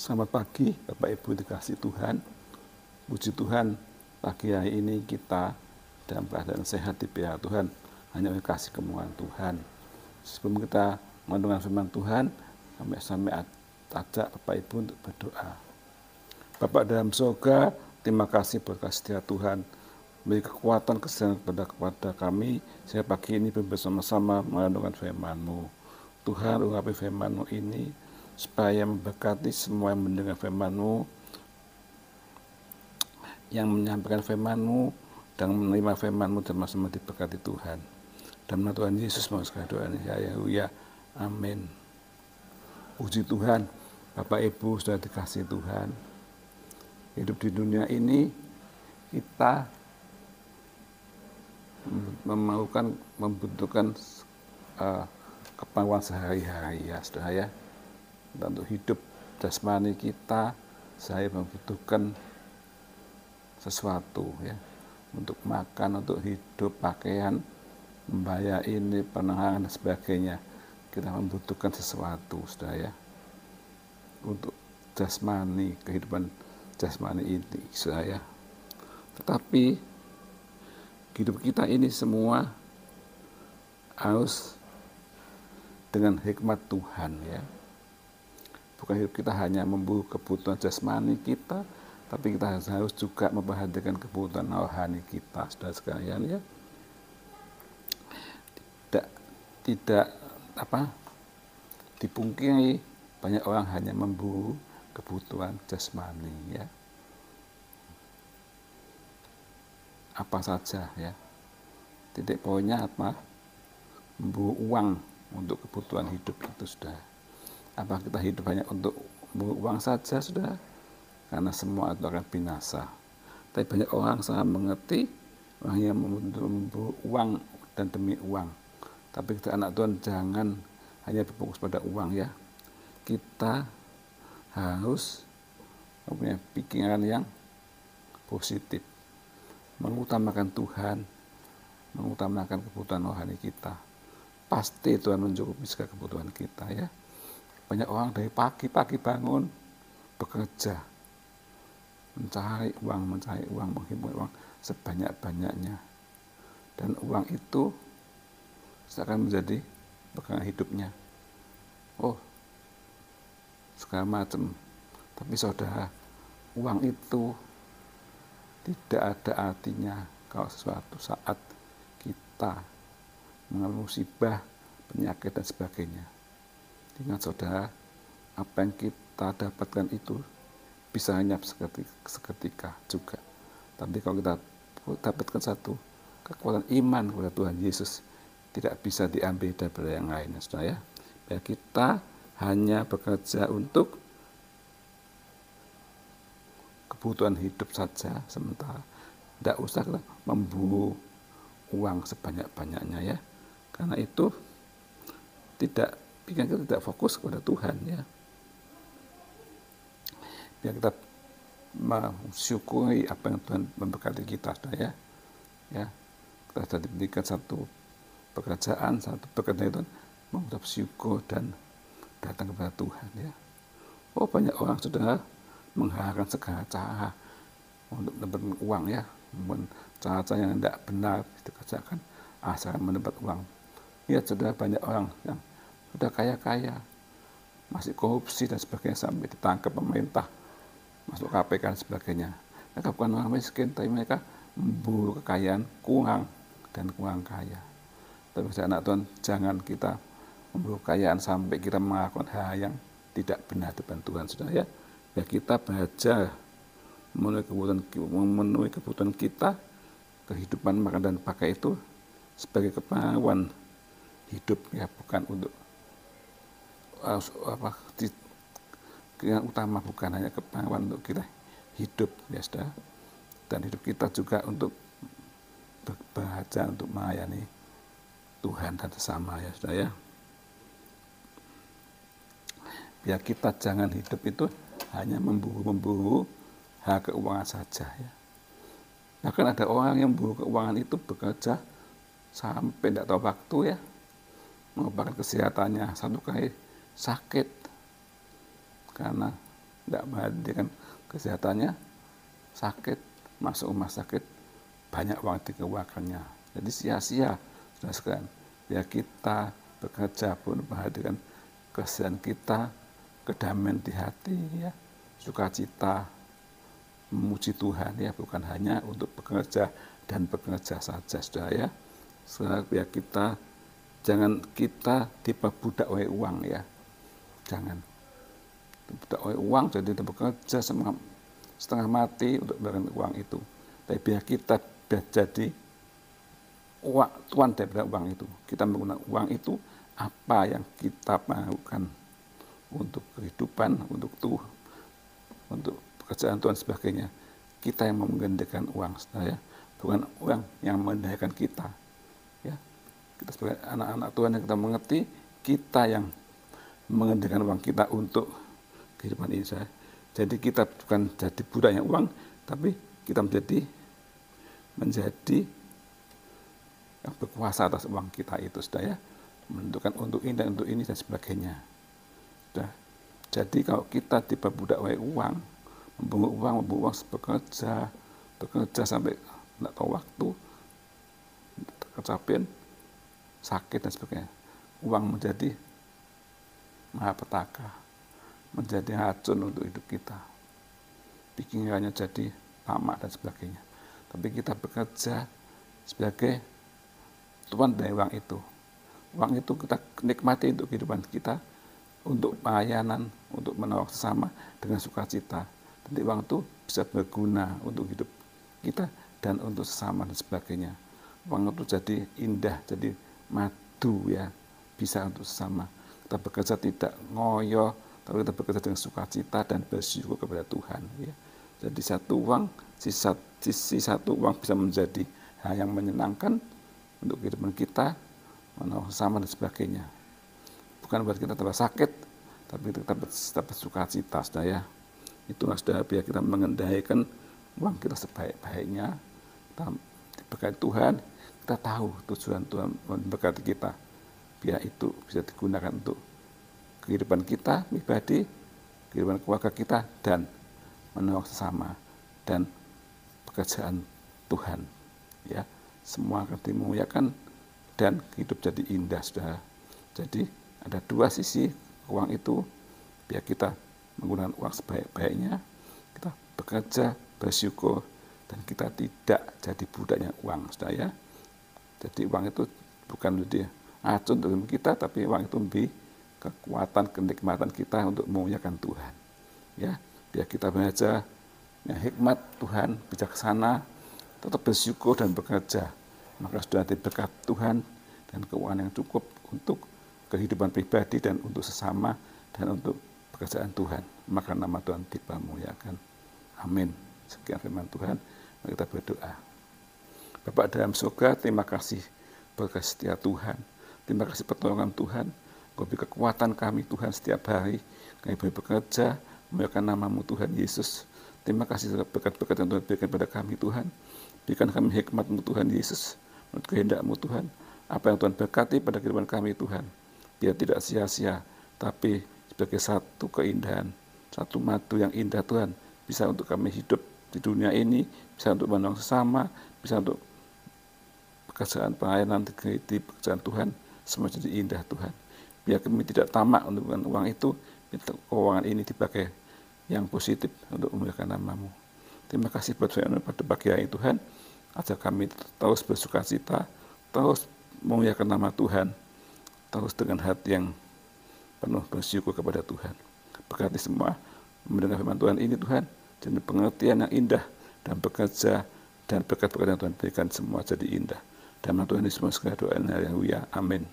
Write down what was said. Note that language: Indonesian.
Selamat pagi Bapak Ibu dikasih Tuhan. Puji Tuhan, pagi hari ini kita dalam keadaan sehat di pihak Tuhan, hanya oleh kasih kemurahan Tuhan. Sebelum kita mendengar firman Tuhan, kami ajak Bapak Ibu untuk berdoa. Bapak dalam surga, terima kasih buat kasih setia Tuhan, beri kekuatan kesehatan kepada kami, sehingga pagi ini bersama-sama mendengarkan firman-Mu. Tuhan, urapi firman-Mu ini, supaya memberkati semua yang mendengar firman-Mu, yang menyampaikan firman-Mu, dan menerima firman-Mu, sama-sama diberkati Tuhan. Dan Tuhan Yesus mau sekali doa ini, ya, amin. Puji Tuhan, Bapak Ibu sudah dikasih Tuhan. Hidup di dunia ini, kita membutuhkan keperluan sehari-hari, ya saudara ya. Dan untuk hidup jasmani kita, saya membutuhkan sesuatu ya, untuk makan, untuk hidup, pakaian, membayar ini, penerangan dan sebagainya. Kita membutuhkan sesuatu, saudara ya, untuk jasmani, kehidupan jasmani ini, saudara ya. Tetapi hidup kita ini semua harus dengan hikmat Tuhan ya. Bukan hidup kita hanya memburu kebutuhan jasmani kita, tapi kita harus juga memperhatikan kebutuhan rohani kita, saudara sekalian ya. Tidak dipungkiri, banyak orang hanya memburu kebutuhan jasmani ya. Apa saja ya. Titik poinnya apa? Memburu uang untuk kebutuhan hidup itu sudah. Apa kita hidup hanya untuk uang saja sudah? Karena semua itu akan binasa. Tapi banyak orang sangat mengerti, orang yang memburu uang dan demi uang. Tapi kita anak Tuhan jangan hanya berfokus pada uang ya. Kita harus mempunyai pikiran yang positif, mengutamakan Tuhan, mengutamakan kebutuhan rohani kita. Pasti Tuhan mencukupi segala kebutuhan kita ya. Banyak orang dari pagi-pagi bangun bekerja, mencari uang, menghimpun uang sebanyak-banyaknya. Dan uang itu akan menjadi pegangan hidupnya. Oh, segala macam. Tapi saudara, uang itu tidak ada artinya kalau suatu saat kita mengalami musibah, penyakit dan sebagainya. Ingat saudara, apa yang kita dapatkan itu bisa hanya seketika juga. Tapi kalau kita dapatkan satu kekuatan iman kepada Tuhan Yesus, tidak bisa diambil daripada yang lainnya, saudara ya. Biar kita hanya bekerja untuk kebutuhan hidup saja sementara. Tidak usah kita memburu uang sebanyak-banyaknya ya. Karena itu bikin kita tidak fokus kepada Tuhan ya. Biar kita mensyukuri apa yang Tuhan memberkati kita, saudara ya. Ya, kita sudah diberikan satu pekerjaan, satu pekerjaan itu mengucap syukur dan datang kepada Tuhan ya. Oh, banyak orang sudah menghalalkan segala cara untuk mendapatkan uang ya, cara-cara yang tidak benar dikerjakan asal mendapat uang. Ya, sudah banyak orang yang sudah kaya-kaya masih korupsi dan sebagainya sampai ditangkap pemerintah, masuk KPK dan sebagainya. Mereka bukan orang miskin, tapi mereka memburu kekayaan kurang dan kurang kaya. Tapi anak Tuhan, jangan kita memburu kekayaan sampai kita melakukan hal yang tidak benar depan Tuhan, saudara ya. Biar kita belajar memenuhi kebutuhan kita, kehidupan makan dan pakai itu sebagai keperluan hidup ya, bukan untuk yang utama, bukan hanya keperluan untuk kita hidup ya saudara. Dan hidup kita juga untuk bekerja untuk melayani Tuhan dan sesama ya saudara ya. Biar kita jangan hidup itu hanya memburu hal keuangan saja ya. Bahkan ada orang yang memburu keuangan itu bekerja sampai tidak tahu waktu ya, mengorbankan kesehatannya, satu kali sakit karena tidak memperhatikan kesehatannya, sakit, masuk rumah sakit, banyak uang dikeluarkannya. Jadi sia-sia, saudara sekalian. Biar kita bekerja pun memperhatikan kesehatan kita, kedamaian di hati, ya, sukacita, memuji Tuhan, ya, bukan hanya untuk bekerja dan bekerja saja, saudara, ya. Biar kita jangan kita diperbudak oleh uang, ya, jangan diperbudak oleh uang, jadi kita bekerja setengah mati untuk mendapatkan uang itu. Tapi biar kita jadi tuan daripada uang itu. Kita menggunakan uang itu apa yang kita lakukan untuk kehidupan, untuk pekerjaan Tuhan sebagainya. Kita yang menggandakan uang, saudara, bukan uang yang mengendalikan kita. Ya, kita sebagai anak-anak Tuhan yang kita mengerti, kita yang mengendalikan uang kita untuk kehidupan ini, saudara. Jadi kita bukan jadi budaknya uang, tapi kita menjadi yang berkuasa atas uang kita itu, saudara, ya. Menentukan untuk ini dan untuk ini dan sebagainya. Sudah. Jadi kalau kita diperbudak oleh uang, membuang uang bekerja sampai tidak tahu waktu, kecapean, sakit dan sebagainya. Uang menjadi malapetaka, menjadi racun untuk hidup kita. Pikirannya jadi tamak dan sebagainya. Tapi kita bekerja sebagai tuan dari uang itu. Uang itu kita nikmati untuk kehidupan kita, untuk pelayanan, untuk menolong sesama dengan sukacita. Nanti uang itu bisa berguna untuk hidup kita dan untuk sesama dan sebagainya. Uang itu jadi indah, jadi madu, ya, bisa untuk sesama. Kita bekerja tidak ngoyo, tapi kita bekerja dengan sukacita dan bersyukur kepada Tuhan, ya. Jadi sisi satu uang bisa menjadi hal yang menyenangkan untuk kehidupan kita, menolong sesama dan sebagainya. Bukan buat kita tambah sakit, tapi kita dapat sukacita, saudara, ya. Itulah, saudara, biar kita mengendalikan uang kita sebaik-baiknya. Kita diberkati Tuhan, kita tahu tujuan Tuhan memberkati kita. Biar itu bisa digunakan untuk kehidupan kita pribadi, kehidupan keluarga kita, dan menolong sesama, dan pekerjaan Tuhan, ya. Semua akan dimuliakan dan hidup jadi indah, saudara. Jadi ada dua sisi uang itu, biar kita menggunakan uang sebaik-baiknya, kita bekerja, bersyukur, dan kita tidak jadi budaknya uang, saudara, ya. Jadi uang itu bukan menjadi racun untuk kita, tapi uang itu lebih kekuatan, kenikmatan kita untuk memuliakan Tuhan, ya. Biar kita belajar yang hikmat Tuhan, bijaksana, tetap bersyukur dan bekerja. Maka sudah diberkat Tuhan dan keuangan yang cukup untuk kehidupan pribadi dan untuk sesama dan untuk pekerjaan Tuhan. Maka nama Tuhan dipermuliakan. Amin. Sekian firman Tuhan. Mari kita berdoa. Bapa dalam surga, terima kasih berkat setia Tuhan. Terima kasih pertolongan Tuhan. Kau beri kekuatan kami Tuhan setiap hari. Kami boleh bekerja, memuliakan nama-Mu Tuhan Yesus. Terima kasih berkat-berkat yang Tuhan berikan pada kami Tuhan. Berikan kami hikmat-Mu Tuhan Yesus, menurut kehendak-Mu Tuhan. Apa yang Tuhan berkati pada kehidupan kami Tuhan, biar tidak sia-sia, tapi sebagai satu keindahan, satu madu yang indah Tuhan, bisa untuk kami hidup di dunia ini, bisa untuk menolong sesama, bisa untuk pekerjaan pelayanan di pekerjaan Tuhan, semua jadi indah Tuhan. Biar kami tidak tamak untuk uang itu, keuangan ini dipakai yang positif untuk memuliakan nama-Mu. Terima kasih buat firman pada pagi hari Tuhan, ajar kami terus bersukacita, terus memuliakan nama Tuhan, terus dengan hati yang penuh bersyukur kepada Tuhan. Berkati semua mendengar firman Tuhan ini Tuhan, dan pengertian yang indah dan bekerja dan berkat-berkat yang Tuhan berikan semua jadi indah. Dan Tuhan Yesus segala doa, haleluya, amin.